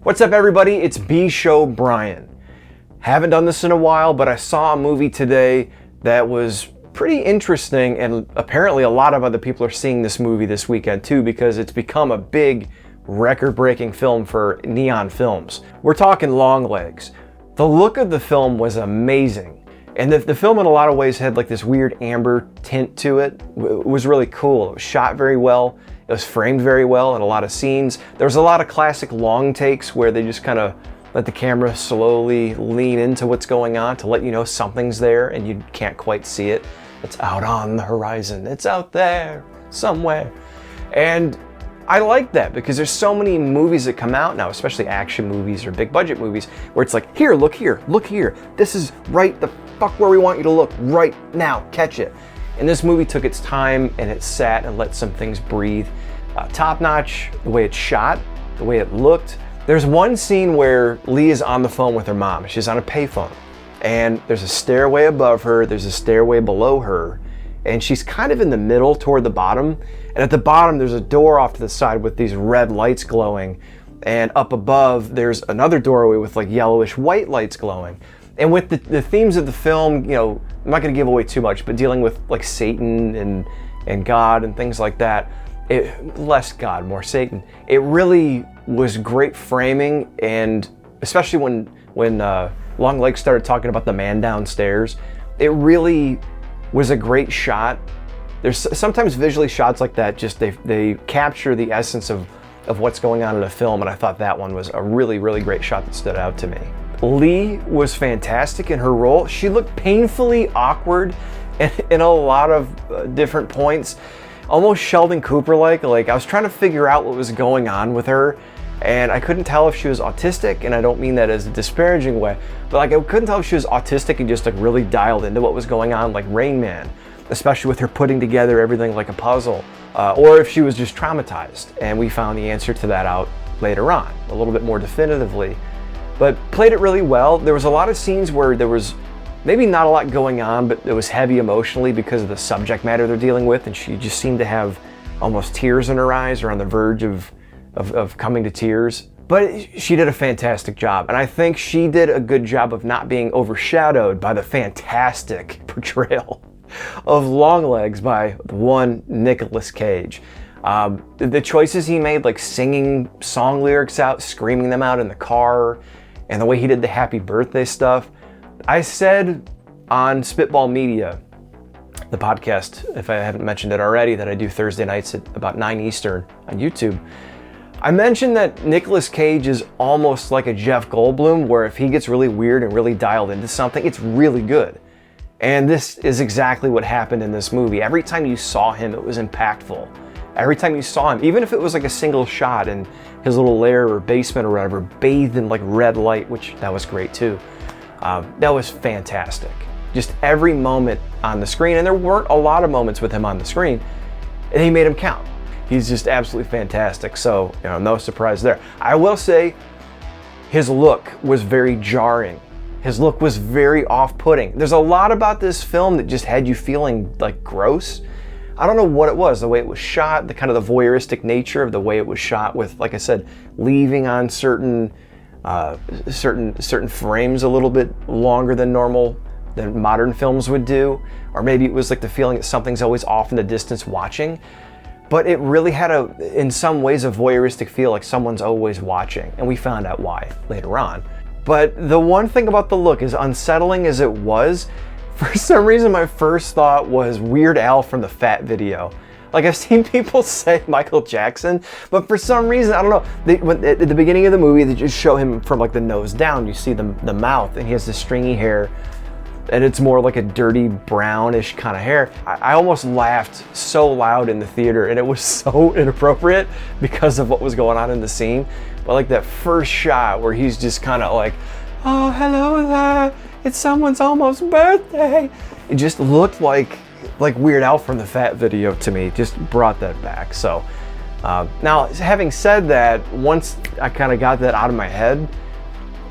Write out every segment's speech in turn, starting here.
What's up, everybody? It's bshowbrian. Haven't done this in a while, but I saw a movie today that was pretty interesting, and apparently a lot of other people are seeing this movie this weekend too, because it's become a big record-breaking film for Neon Films. We're talking Longlegs. The look of the film was amazing, and the film in a lot of ways had like this weird amber tint to it. It was really cool. It was shot very well. It was framed very well in a lot of scenes. There was a lot of classic long takes where they just kind of let the camera slowly lean into what's going on to let you know something's there and you can't quite see it. It's out on the horizon. It's out there somewhere. And I like that because there's so many movies that come out now, especially action movies or big budget movies, where it's like, here, look here, look here. This is right the fuck where we want you to look right now. Catch it. And this movie took its time and it sat and let some things breathe. Top notch, the way it's shot, the way it looked. There's one scene where Lee is on the phone with her mom. She's on a payphone. And there's a stairway above her, there's a stairway below her, and she's kind of in the middle toward the bottom. And at the bottom, there's a door off to the side with these red lights glowing. And up above, there's another doorway with like yellowish white lights glowing. And with the themes of the film, you know, I'm not gonna give away too much, but dealing with like Satan and God and things like that, less God, more Satan. It really was great framing, and especially when Longlegs started talking about the man downstairs, it really was a great shot. There's sometimes visually shots like that, just they capture the essence of what's going on in a film, and I thought that one was a really, really great shot that stood out to me. Lee was fantastic in her role. She looked painfully awkward in a lot of different points, almost Sheldon Cooper-like. Like I was trying to figure out what was going on with her, and I couldn't tell if she was autistic, and I don't mean that as a disparaging way, but like I couldn't tell if she was autistic and just like really dialed into what was going on, like Rain Man, especially with her putting together everything like a puzzle, or if she was just traumatized. And we found the answer to that out later on, a little bit more definitively. But played it really well. There was a lot of scenes where there was maybe not a lot going on, but it was heavy emotionally because of the subject matter they're dealing with, and she just seemed to have almost tears in her eyes or on the verge of coming to tears. But she did a fantastic job, and I think she did a good job of not being overshadowed by the fantastic portrayal of Longlegs by the one Nicolas Cage. The choices he made, like singing song lyrics out, screaming them out in the car, and the way he did the happy birthday stuff. I said on Spitball Media, the podcast, if I haven't mentioned it already, that I do Thursday nights at about 9 Eastern on YouTube. I mentioned that Nicolas Cage is almost like a Jeff Goldblum, where if he gets really weird and really dialed into something, it's really good. And this is exactly what happened in this movie. Every time you saw him, it was impactful. Every time you saw him, even if it was like a single shot in his little lair or basement or whatever, bathed in like red light, which that was great too. That was fantastic. Just every moment on the screen, and there weren't a lot of moments with him on the screen, and he made him count. He's just absolutely fantastic. So, you know, no surprise there. I will say his look was very jarring. His look was very off-putting. There's a lot about this film that just had you feeling like gross. I don't know what it was, the way it was shot, the kind of the voyeuristic nature of the way it was shot with, like I said, leaving on certain frames a little bit longer than normal, than modern films would do. Or maybe it was like the feeling that something's always off in the distance watching. But it really had in some ways, a voyeuristic feel, like someone's always watching. And we found out why later on. But the one thing about the look, as unsettling as it was, for some reason my first thought was Weird Al from the Fat video. Like I've seen people say Michael Jackson, but for some reason, I don't know, at the beginning of the movie, they just show him from like the nose down. You see the mouth, and he has this stringy hair, and it's more like a dirty brownish kind of hair. I almost laughed so loud in the theater, and it was so inappropriate because of what was going on in the scene. But like that first shot where he's just kind of like, oh, hello there, it's someone's almost birthday. It just looked like Weird Al from the Fat video to me. Just brought that back. So now, having said that, once I kind of got that out of my head,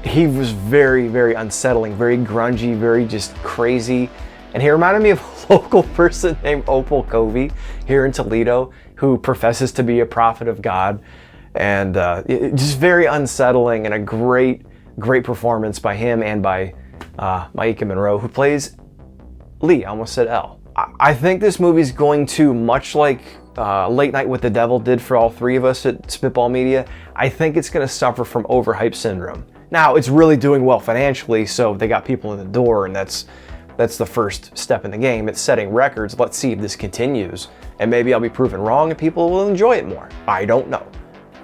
he was very, very unsettling, very grungy, very just crazy. And he reminded me of a local person named Opal Covey here in Toledo, who professes to be a prophet of God. And just very unsettling, and a great performance by him and by Maika Monroe, who plays Lee. I almost said Elle. I think this movie's going to, much like Late Night with the Devil did for all three of us at Spitball Media, I think it's going to suffer from overhype syndrome. Now, it's really doing well financially, so they got people in the door, and that's the first step in the game. It's setting records. Let's see if this continues, and maybe I'll be proven wrong and people will enjoy it more. I don't know.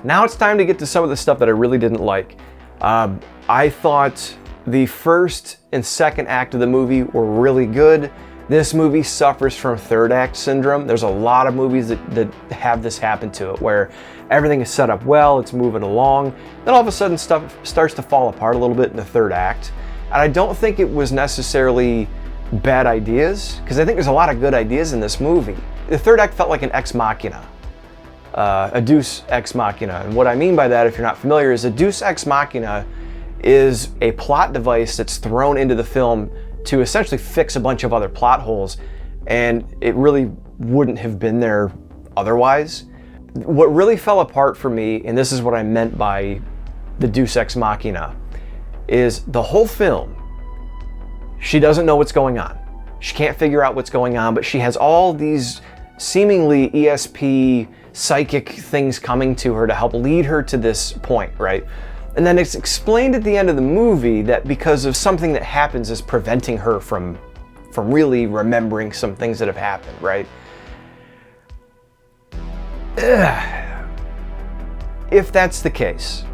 Now it's time to get to some of the stuff that I really didn't like. I thought the first and second act of the movie were really good. This movie suffers from third act syndrome. There's a lot of movies that have this happen to it, where everything is set up well, it's moving along, then all of a sudden stuff starts to fall apart a little bit in the third act. And I don't think it was necessarily bad ideas, because I think there's a lot of good ideas in this movie. The third act felt like an ex machina, a deus ex machina. And what I mean by that, if you're not familiar, is a deus ex machina is a plot device that's thrown into the film to essentially fix a bunch of other plot holes, and it really wouldn't have been there otherwise. What really fell apart for me, and this is what I meant by the deus ex machina, is the whole film, she doesn't know what's going on. She can't figure out what's going on, but she has all these seemingly ESP psychic things coming to her to help lead her to this point, right? And then it's explained at the end of the movie that because of something that happens is preventing her from really remembering some things that have happened, right? If that's the case,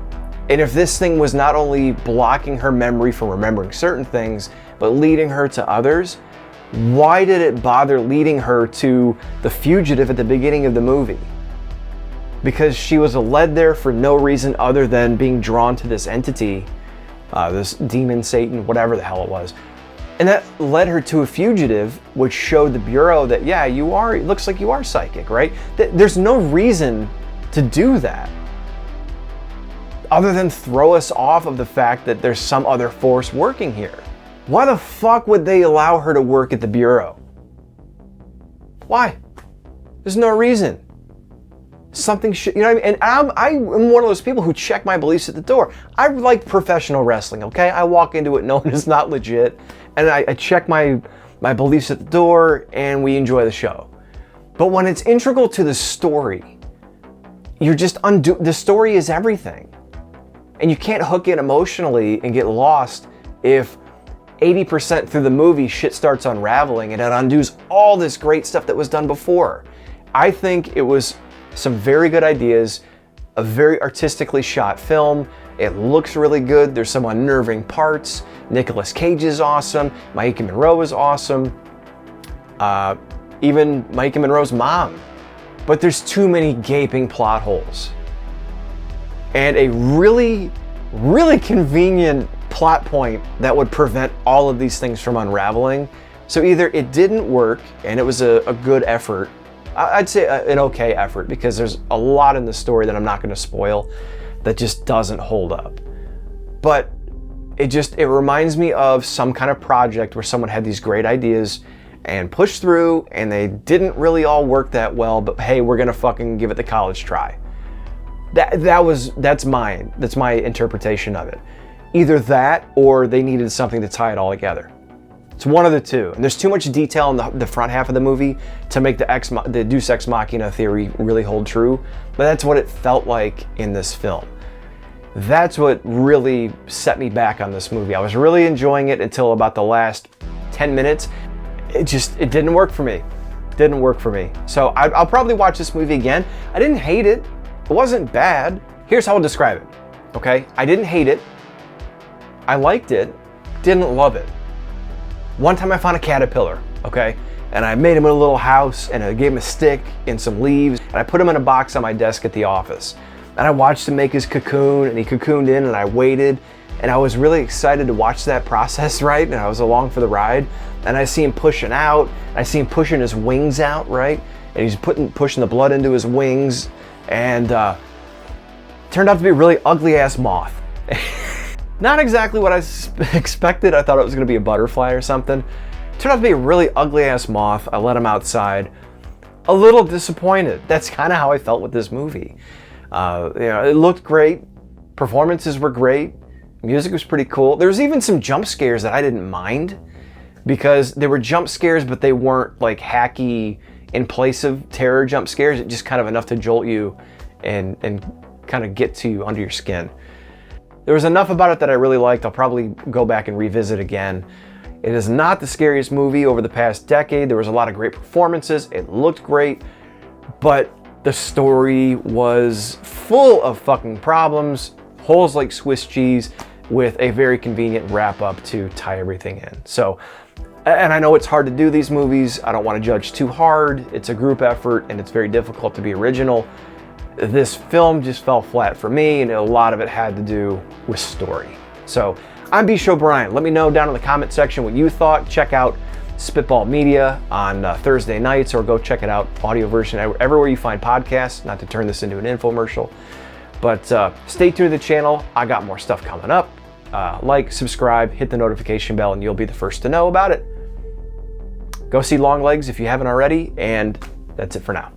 and if this thing was not only blocking her memory from remembering certain things, but leading her to others, why did it bother leading her to the fugitive at the beginning of the movie? Because she was led there for no reason other than being drawn to this entity, this demon, Satan, whatever the hell it was. And that led her to a fugitive, which showed the Bureau that, yeah, it looks like you are psychic, right? There's no reason to do that, other than throw us off of the fact that there's some other force working here. Why the fuck would they allow her to work at the Bureau? Why? There's no reason. Something should, you know what I mean? And I'm one of those people who check my beliefs at the door. I like professional wrestling, okay? I walk into it knowing it's not legit, and I check my beliefs at the door, and we enjoy the show. But when it's integral to the story, the story is everything. And you can't hook in emotionally and get lost if 80% through the movie shit starts unraveling and it undoes all this great stuff that was done before. I think it was some very good ideas, a very artistically shot film. It looks really good. There's some unnerving parts. Nicolas Cage is awesome. Maika Monroe is awesome. Even Maika Monroe's mom. But there's too many gaping plot holes. And a really, really convenient plot point that would prevent all of these things from unraveling. So either it didn't work and it was a good effort. I'd say an okay effort, because there's a lot in the story that I'm not going to spoil that just doesn't hold up. But it reminds me of some kind of project where someone had these great ideas and pushed through, and they didn't really all work that well, but hey, we're going to fucking give it the college try. That's my interpretation of it. Either that, or they needed something to tie it all together. It's one of the two. And there's too much detail in the front half of the movie to make the deus ex machina theory really hold true. But that's what it felt like in this film. That's what really set me back on this movie. I was really enjoying it until about the last 10 minutes. It didn't work for me. Didn't work for me. So I'll probably watch this movie again. I didn't hate it. It wasn't bad. Here's how I'll describe it, okay? I didn't hate it. I liked it. Didn't love it. One time I found a caterpillar, okay? And I made him a little house, and I gave him a stick and some leaves, and I put him in a box on my desk at the office. And I watched him make his cocoon, and he cocooned in, and I waited, and I was really excited to watch that process, right? And I was along for the ride, and I see him pushing out, and I see him pushing his wings out, right? And he's pushing the blood into his wings, and turned out to be a really ugly-ass moth. Not exactly what I expected. I thought it was going to be a butterfly or something. Turned out to be a really ugly-ass moth. I let him outside. A little disappointed. That's kind of how I felt with this movie. It looked great. Performances were great. Music was pretty cool. There was even some jump scares that I didn't mind, because they were jump scares, but they weren't like hacky in place of terror jump scares. It just kind of enough to jolt you and kind of get to you under your skin. There was enough about it that I really liked. I'll probably go back and revisit again. It is not the scariest movie over the past decade. There was a lot of great performances. It looked great, but the story was full of fucking problems, holes like Swiss cheese, with a very convenient wrap up to tie everything in. So, and I know it's hard to do these movies. I don't want to judge too hard. It's a group effort and it's very difficult to be original. This film just fell flat for me, and a lot of it had to do with story. So I'm bshowbrian. Let me know down in the comment section what you thought. Check out Spitball Media on Thursday nights, or go check it out, audio version, everywhere you find podcasts, not to turn this into an infomercial. But stay tuned to the channel. I got more stuff coming up. Like, subscribe, hit the notification bell, and you'll be the first to know about it. Go see Longlegs if you haven't already, and that's it for now.